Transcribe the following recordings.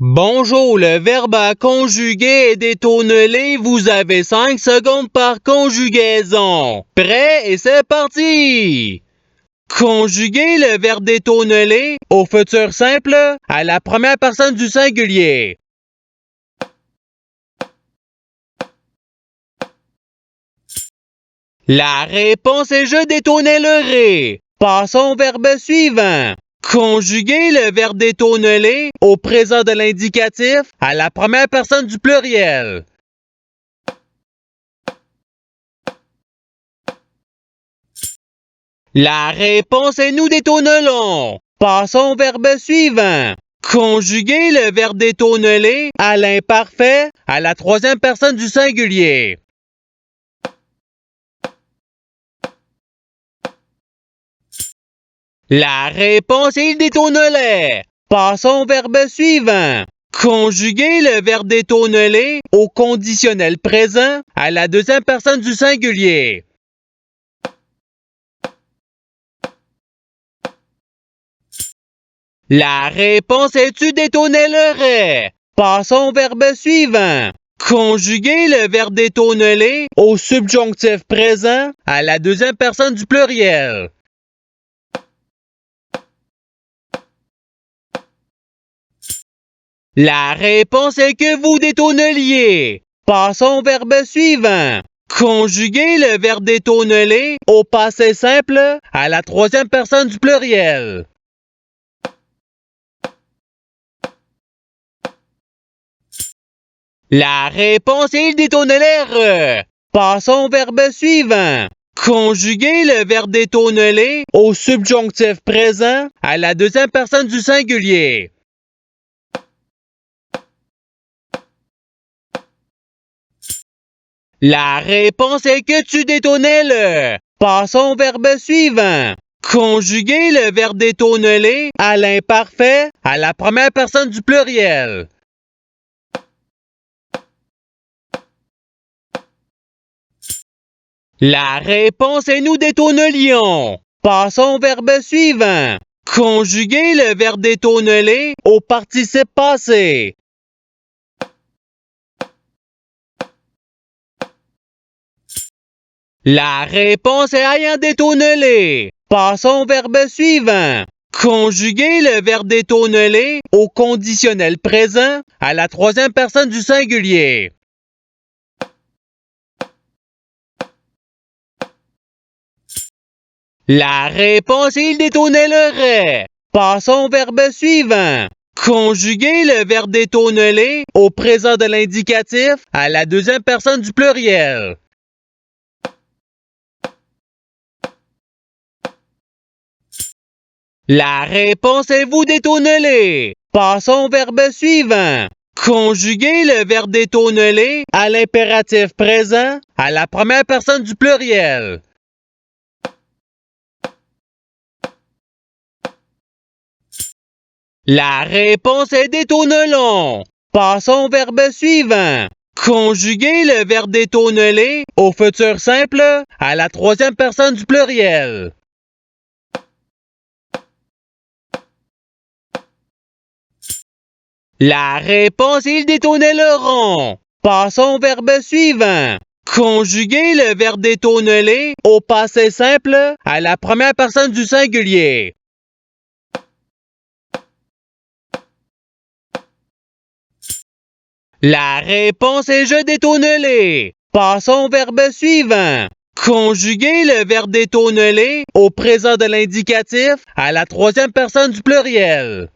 Bonjour, le verbe à conjuguer est détonné. Vous avez 5 secondes par conjugaison. Prêt et c'est parti! Conjuguer le verbe détonné au futur simple à la première personne du singulier. La réponse est je détonnerai. Passons au verbe suivant. Conjuguer le verbe détonner au présent de l'indicatif à la première personne du pluriel. La réponse est nous détonnelons. Passons au verbe suivant. Conjuguer le verbe détonner à l'imparfait à la troisième personne du singulier. La réponse est il détonnelait. Passons au verbe suivant. Conjuguer le verbe détonner au conditionnel présent à la deuxième personne du singulier. La réponse est tu détonnellerais. Passons au verbe suivant. Conjuguer le verbe détonner au subjonctif présent à la deuxième personne du pluriel. La réponse est que vous détonneliez. Passons au verbe suivant. Conjuguer le verbe détonner au passé simple à la troisième personne du pluriel. La réponse est il détonnelèrent. Passons au verbe suivant. Conjuguer le verbe détonner au subjonctif présent à la deuxième personne du singulier. La réponse est que tu détonnelles. Passons au verbe suivant. Conjuguer le verbe détonner à l'imparfait à la première personne du pluriel. La réponse est nous détonnelions. Passons au verbe suivant. Conjuguer le verbe détonner au participe passé. La réponse est ayant détonné. Passons au verbe suivant. Conjuguer le verbe détonner au conditionnel présent à la troisième personne du singulier. La réponse est il détonnellerait. Passons au verbe suivant. Conjuguer le verbe détonner au présent de l'indicatif à la deuxième personne du pluriel. La réponse est vous détonnelez. Passons au verbe suivant. Conjuguer le verbe détonner à l'impératif présent à la première personne du pluriel. La réponse est détonnelons. Passons au verbe suivant. Conjuguer le verbe détonner au futur simple à la troisième personne du pluriel. La réponse est ils détonnelleront. Passons au verbe suivant. Conjuguer le verbe détonner au passé simple à la première personne du singulier. La réponse est je détonnerai. Passons au verbe suivant. Conjuguer le verbe détonner au présent de l'indicatif à la troisième personne du pluriel.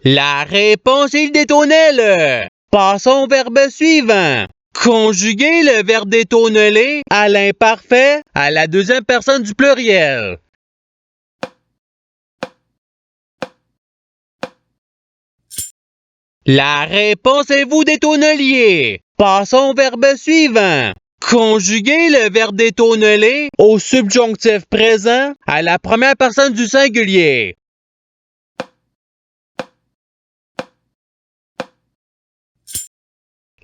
La réponse est il détonnelle. Passons au verbe suivant. Conjuguer le verbe détonner à l'imparfait à la deuxième personne du pluriel. La réponse est vous détonneliez. Passons au verbe suivant. Conjuguer le verbe détonner au subjonctif présent à la première personne du singulier.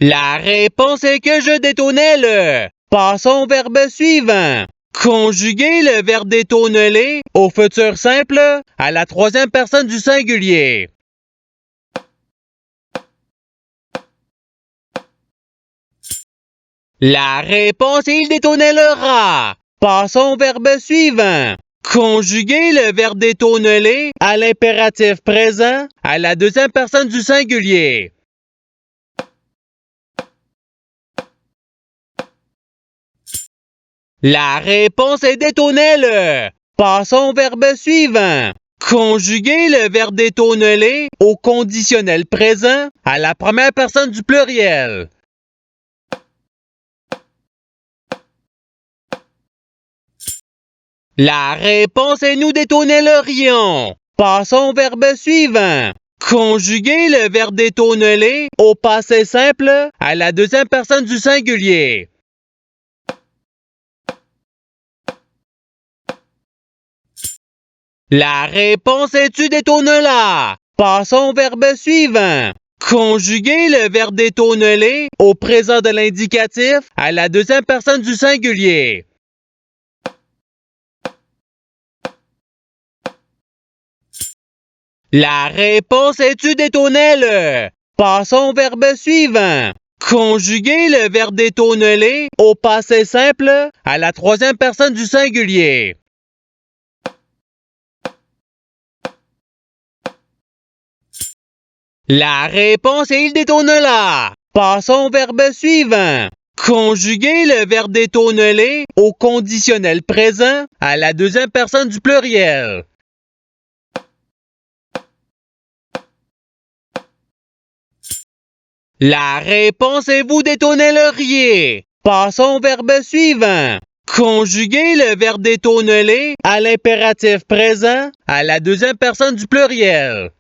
La réponse est que je détonnelle. Passons au verbe suivant. Conjuguez le verbe détonner au futur simple à la troisième personne du singulier. La réponse est il détonnellera. Passons au verbe suivant. Conjuguez le verbe détonner à l'impératif présent à la deuxième personne du singulier. La réponse est détonnelle. Passons au verbe suivant. Conjuguez le verbe détonner au conditionnel présent à la première personne du pluriel. La réponse est nous détonnellerions. Passons au verbe suivant. Conjuguez le verbe détonner au passé simple à la deuxième personne du singulier. La réponse est tu détonnela. Passons au verbe suivant. Conjuguez le verbe détonner au présent de l'indicatif à la deuxième personne du singulier. La réponse est tu détonnelle. Passons au verbe suivant. Conjuguez le verbe détonner au passé simple à la troisième personne du singulier. La réponse est il détonnela. Passons au verbe suivant. Conjuguez le verbe détonner au conditionnel présent à la deuxième personne du pluriel. La réponse est vous détonnelleriez. Passons au verbe suivant. Conjuguez le verbe détonner à l'impératif présent à la deuxième personne du pluriel.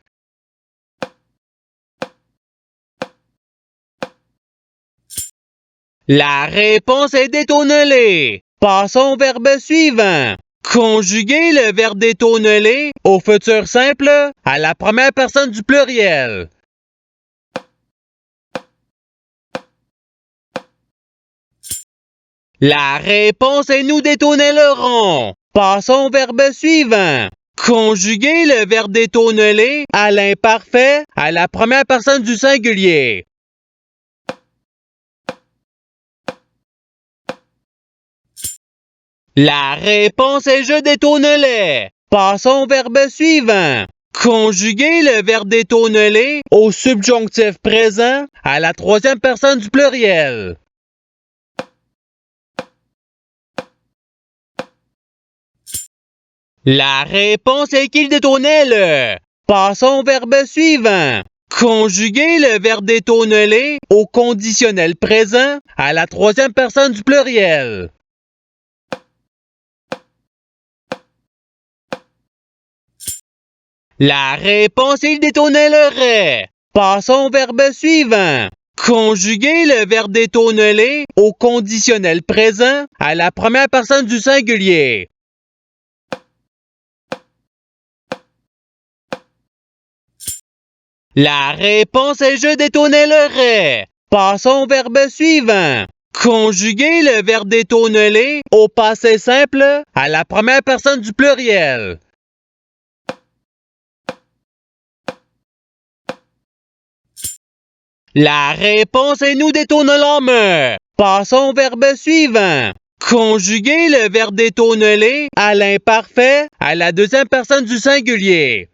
La réponse est détonner. Passons au verbe suivant. Conjuguez le verbe détonner au futur simple à la première personne du pluriel. La réponse est nous détonnellerons. Passons au verbe suivant. Conjuguez le verbe détonner à l'imparfait à la première personne du singulier. La réponse est je détonnelais. Passons au verbe suivant. Conjuguez le verbe détonner au subjonctif présent à la troisième personne du pluriel. La réponse est qu'il détonnelle. Passons au verbe suivant. Conjuguez le verbe détonner au conditionnel présent à la troisième personne du pluriel. La réponse est il détonnellerait. Passons au verbe suivant. Conjuguez le verbe détonner au conditionnel présent à la première personne du singulier. La réponse est je détonnellerais. Passons au verbe suivant. Conjuguez le verbe détonner au passé simple à la première personne du pluriel. La réponse est nous détonnelâmes. Passons au verbe suivant. Conjuguez le verbe détonner à l'imparfait à la deuxième personne du singulier.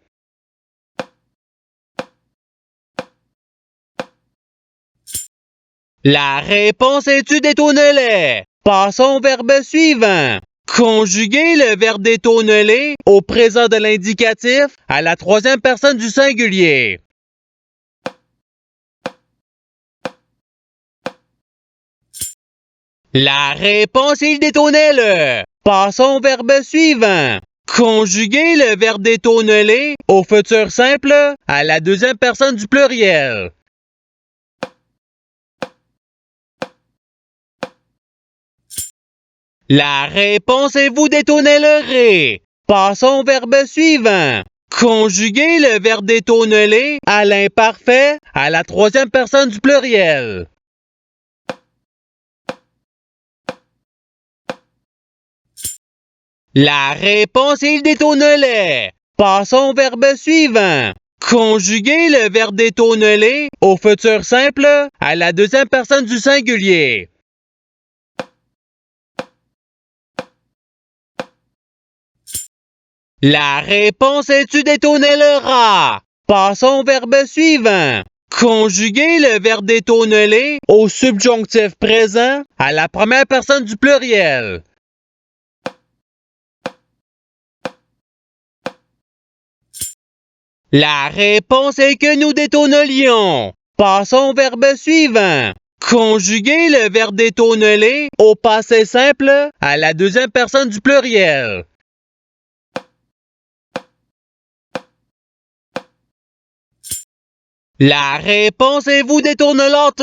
La réponse est tu détonnelais. Passons au verbe suivant. Conjuguez le verbe détonner au présent de l'indicatif à la troisième personne du singulier. La réponse est il détonnelle. Passons au verbe suivant. Conjuguez le verbe détonner au futur simple à la deuxième personne du pluriel. La réponse est vous détonnellerez. Passons au verbe suivant. Conjuguez le verbe détonner à l'imparfait à la troisième personne du pluriel. La réponse est il détonelait. Passons au verbe suivant. Conjuguer le verbe détoneler au futur simple à la deuxième personne du singulier. La réponse est tu détonelleras. Passons au verbe suivant. Conjuguer le verbe détoneler au subjonctif présent à la première personne du pluriel. La réponse est que nous détonelions. Passons au verbe suivant. Conjuguer le verbe détoneler au passé simple à la deuxième personne du pluriel. La réponse est vous détournelante.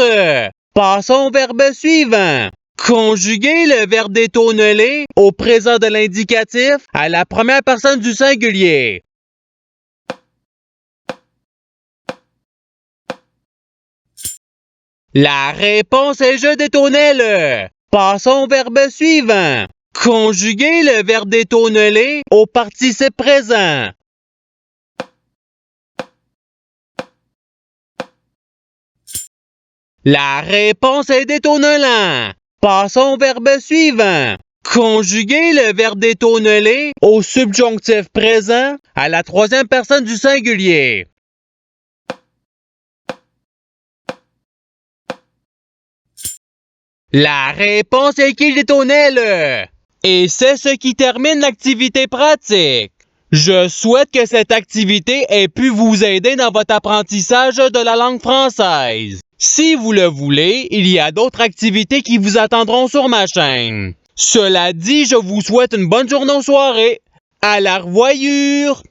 Passons au verbe suivant. Conjuguer le verbe détoneler au présent de l'indicatif à la première personne du singulier. La réponse est je détonelle. Passons au verbe suivant. Conjuguer le verbe détoneler au participe présent. La réponse est détonelant. Passons au verbe suivant. Conjuguer le verbe détoneler au subjonctif présent à la troisième personne du singulier. La réponse est qu'il détonelle. Et c'est ce qui termine l'activité pratique. Je souhaite que cette activité ait pu vous aider dans votre apprentissage de la langue française. Si vous le voulez, il y a d'autres activités qui vous attendront sur ma chaîne. Cela dit, je vous souhaite une bonne journée ou soirée. À la revoyure!